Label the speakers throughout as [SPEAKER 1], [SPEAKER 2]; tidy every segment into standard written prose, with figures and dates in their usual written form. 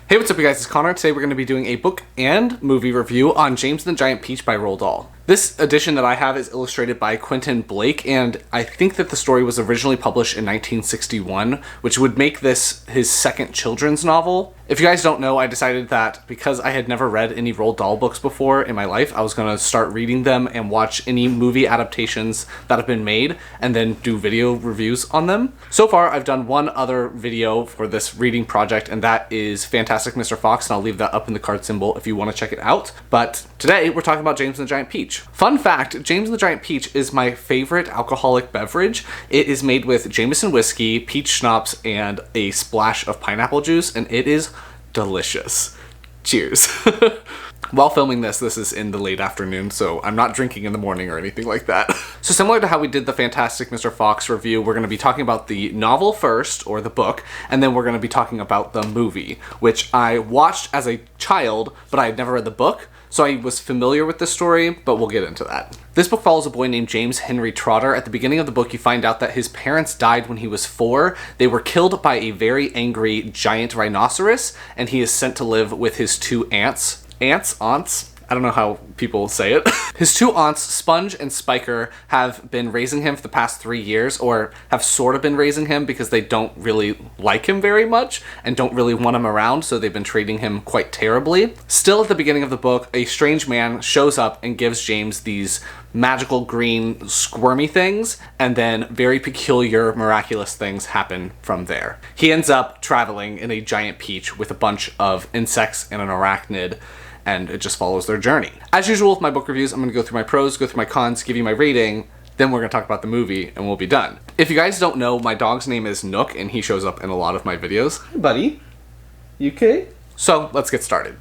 [SPEAKER 1] Hey, what's up you guys, it's Connor. Today we're going to be doing a book and movie review on James and the Giant Peach by Roald Dahl. This edition that I have is illustrated by Quentin Blake, and I think that the story was originally published in 1961, which would make this his second children's novel. If you guys don't know, I decided that because I had never read any Roald Dahl books before in my life, I was going to start reading them and watch any movie adaptations that have been made and then do video reviews on them. So far, I've done one other video for this reading project, and that is Fantastic Mr. Fox, and I'll leave that up in the card symbol if you want to check it out. But today, we're talking about James and the Giant Peach. Fun fact, James and the Giant Peach is my favorite alcoholic beverage. It is made with Jameson whiskey, peach schnapps, and a splash of pineapple juice, and it is delicious. Cheers. While filming this is in the late afternoon, so I'm not drinking in the morning or anything like that. So similar to how we did the Fantastic Mr. Fox review, we're going to be talking about the novel first, or the book, and then we're going to be talking about the movie, which I watched as a child, but I had never read the book, so I was familiar with this story, but we'll get into that. This book follows a boy named James Henry Trotter. At the beginning of the book, you find out that his parents died when he was 4. They were killed by a very angry giant rhinoceros, and he is sent to live with his 2 aunts. Aunts? I don't know how people say it. His 2 aunts, Sponge and Spiker, have been raising him for the past 3 years, or have sort of been raising him because they don't really like him very much and don't really want him around, so they've been treating him quite terribly. Still, at the beginning of the book, a strange man shows up and gives James these magical green squirmy things, and then very peculiar miraculous things happen from there. He ends up traveling in a giant peach with a bunch of insects and an arachnid, and it just follows their journey. As usual with my book reviews, I'm going to go through my pros, go through my cons, give you my rating, then we're going to talk about the movie, and we'll be done. If you guys don't know, my dog's name is Nook, and he shows up in a lot of my videos. Hi, buddy. You okay? So, let's get started.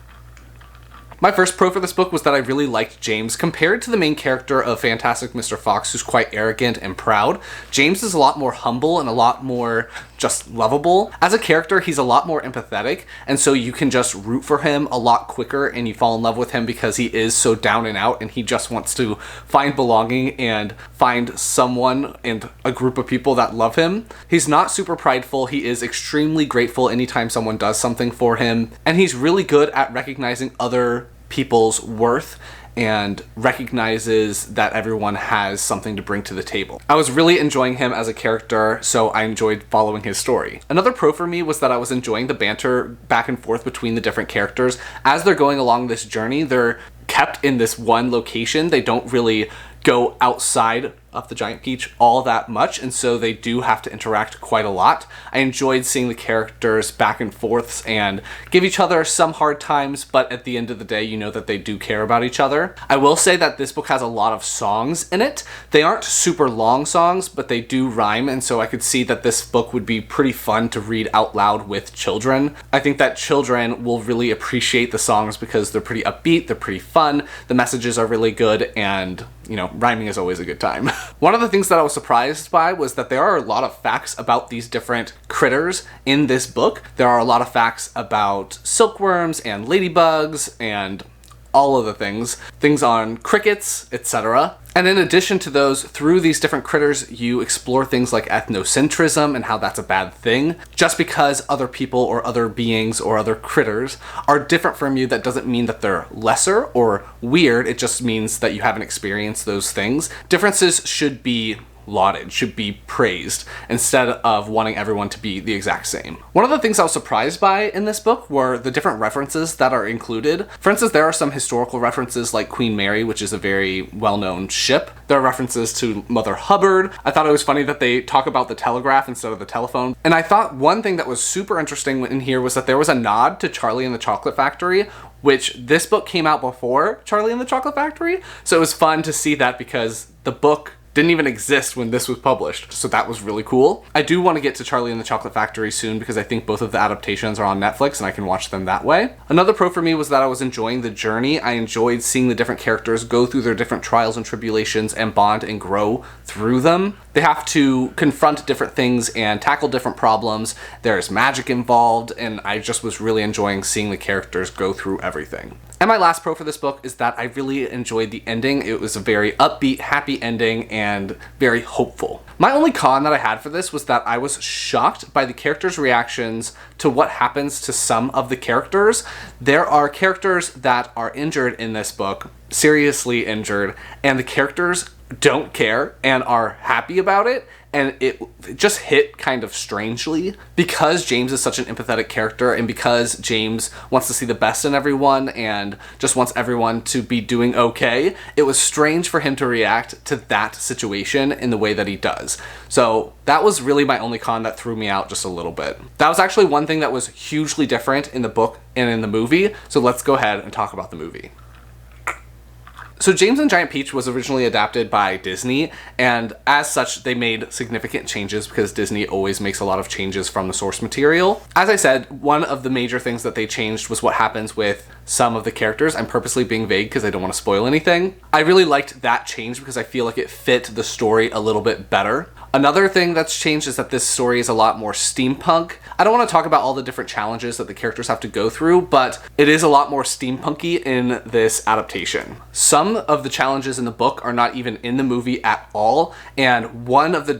[SPEAKER 1] My first pro for this book was that I really liked James. Compared to the main character of Fantastic Mr. Fox, who's quite arrogant and proud, James is a lot more humble and a lot more just lovable. As a character, he's a lot more empathetic, and so you can just root for him a lot quicker and you fall in love with him because he is so down and out and he just wants to find belonging and find someone and a group of people that love him. He's not super prideful. He is extremely grateful anytime someone does something for him, and he's really good at recognizing other people's worth and recognizes that everyone has something to bring to the table. I was really enjoying him as a character, so I enjoyed following his story. Another pro for me was that I was enjoying the banter back and forth between the different characters. As they're going along this journey, they're kept in this one location. They don't really go outside of the Giant Peach all that much, and so they do have to interact quite a lot. I enjoyed seeing the characters back and forths and give each other some hard times, but at the end of the day, you know that they do care about each other. I will say that this book has a lot of songs in it. They aren't super long songs, but they do rhyme, and so I could see that this book would be pretty fun to read out loud with children. I think that children will really appreciate the songs because they're pretty upbeat, they're pretty fun, the messages are really good, and you know, rhyming is always a good time. One of the things that I was surprised by was that there are a lot of facts about these different critters in this book. There are a lot of facts about silkworms and ladybugs and all of the things on crickets, etc. And in addition to those, through these different critters, you explore things like ethnocentrism and how that's a bad thing. Just because other people or other beings or other critters are different from you, that doesn't mean that they're lesser or weird. It just means that you haven't experienced those things. Differences should be lauded, should be praised, instead of wanting everyone to be the exact same. One of the things I was surprised by in this book were the different references that are included. For instance, there are some historical references like Queen Mary, which is a very well-known ship. There are references to Mother Hubbard. I thought it was funny that they talk about the telegraph instead of the telephone. And I thought one thing that was super interesting in here was that there was a nod to Charlie and the Chocolate Factory, which this book came out before Charlie and the Chocolate Factory. So it was fun to see that because the book didn't even exist when this was published, so that was really cool. I do want to get to Charlie and the Chocolate Factory soon because I think both of the adaptations are on Netflix and I can watch them that way. Another pro for me was that I was enjoying the journey. I enjoyed seeing the different characters go through their different trials and tribulations and bond and grow through them. They have to confront different things and tackle different problems. There's magic involved, and I just was really enjoying seeing the characters go through everything. And my last pro for this book is that I really enjoyed the ending. It was a very upbeat, happy ending, and and very hopeful. My only con that I had for this was that I was shocked by the characters' reactions to what happens to some of the characters. There are characters that are injured in this book, seriously injured, and the characters don't care and are happy about it, and it just hit kind of strangely. Because James is such an empathetic character, and because James wants to see the best in everyone and just wants everyone to be doing okay, it was strange for him to react to that situation in the way that he does. So that was really my only con that threw me out just a little bit. That was actually one thing that was hugely different in the book and in the movie, so let's go ahead and talk about the movie. So James and the Giant Peach was originally adapted by Disney, and as such, they made significant changes because Disney always makes a lot of changes from the source material. As I said, one of the major things that they changed was what happens with some of the characters. I'm purposely being vague because I don't want to spoil anything. I really liked that change because I feel like it fit the story a little bit better. Another thing that's changed is that this story is a lot more steampunk. I don't want to talk about all the different challenges that the characters have to go through, but it is a lot more steampunky in this adaptation. Some of the challenges in the book are not even in the movie at all, and one of the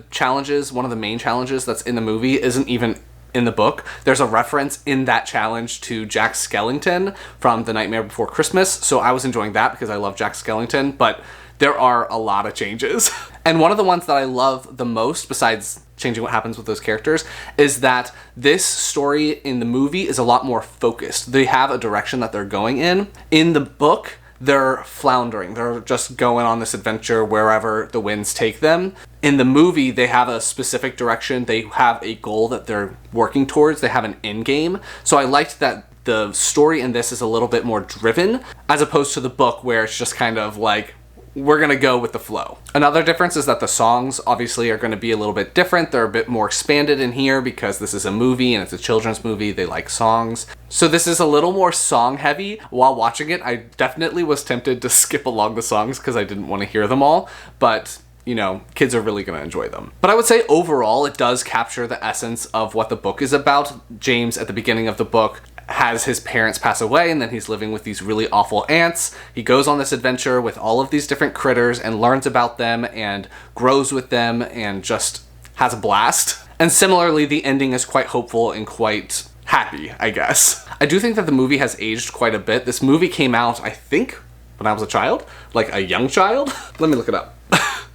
[SPEAKER 1] main challenges that's in the movie isn't even in the book. There's a reference in that challenge to Jack Skellington from The Nightmare Before Christmas, so I was enjoying that because I love Jack Skellington, but there are a lot of changes. And one of the ones that I love the most, besides changing what happens with those characters, is that this story in the movie is a lot more focused. They have a direction that they're going in. In the book, they're floundering. They're just going on this adventure wherever the winds take them. In the movie, they have a specific direction. They have a goal that they're working towards. They have an end game. So I liked that the story in this is a little bit more driven, as opposed to the book where it's just kind of like, we're gonna go with the flow. Another difference is that the songs obviously are gonna be a little bit different. They're a bit more expanded in here because this is a movie and it's a children's movie. They like songs. So this is a little more song heavy. While watching it, I definitely was tempted to skip along the songs because I didn't want to hear them all, but you know, kids are really gonna enjoy them. But I would say overall, it does capture the essence of what the book is about. James, at the beginning of the book, has his parents pass away, and then he's living with these really awful aunts. He goes on this adventure with all of these different critters and learns about them and grows with them and just has a blast. And similarly, the ending is quite hopeful and quite happy, I guess. I do think that the movie has aged quite a bit. This movie came out, I think, when I was a child, like a young child. Let me look it up,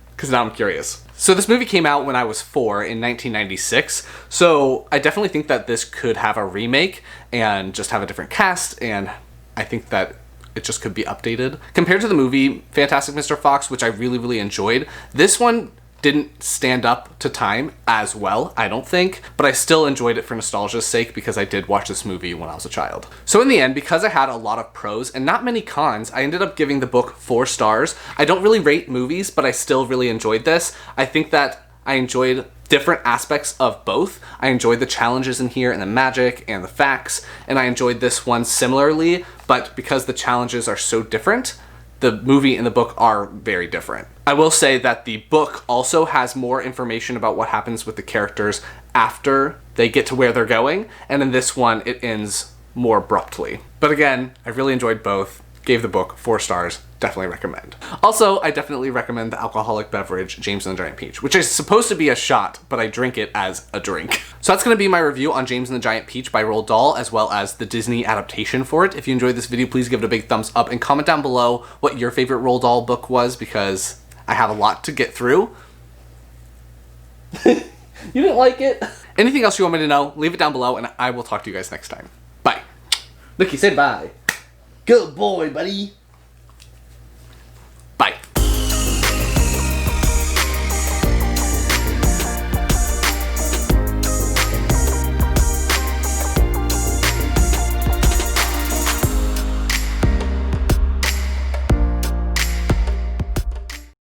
[SPEAKER 1] because now I'm curious. So this movie came out when I was 4 in 1996, so I definitely think that this could have a remake and just have a different cast, and I think that it just could be updated. Compared to the movie Fantastic Mr. Fox, which I really, really enjoyed, this one didn't stand up to time as well, I don't think, but I still enjoyed it for nostalgia's sake because I did watch this movie when I was a child. So in the end, because I had a lot of pros and not many cons, I ended up giving the book 4 stars. I don't really rate movies, but I still really enjoyed this. I think that I enjoyed different aspects of both. I enjoyed the challenges in here and the magic and the facts, and I enjoyed this one similarly, but because the challenges are so different, the movie and the book are very different. I will say that the book also has more information about what happens with the characters after they get to where they're going, and in this one it ends more abruptly. But again, I really enjoyed both. Gave the book 4 stars, definitely recommend. Also, I definitely recommend the alcoholic beverage James and the Giant Peach, which is supposed to be a shot, but I drink it as a drink. So that's gonna be my review on James and the Giant Peach by Roald Dahl, as well as the Disney adaptation for it. If you enjoyed this video, please give it a big thumbs up and comment down below what your favorite Roald Dahl book was, because I have a lot to get through. You didn't like it? Anything else you want me to know, leave it down below, and I will talk to you guys next time. Bye. Nikki, say bye.
[SPEAKER 2] Good boy, buddy.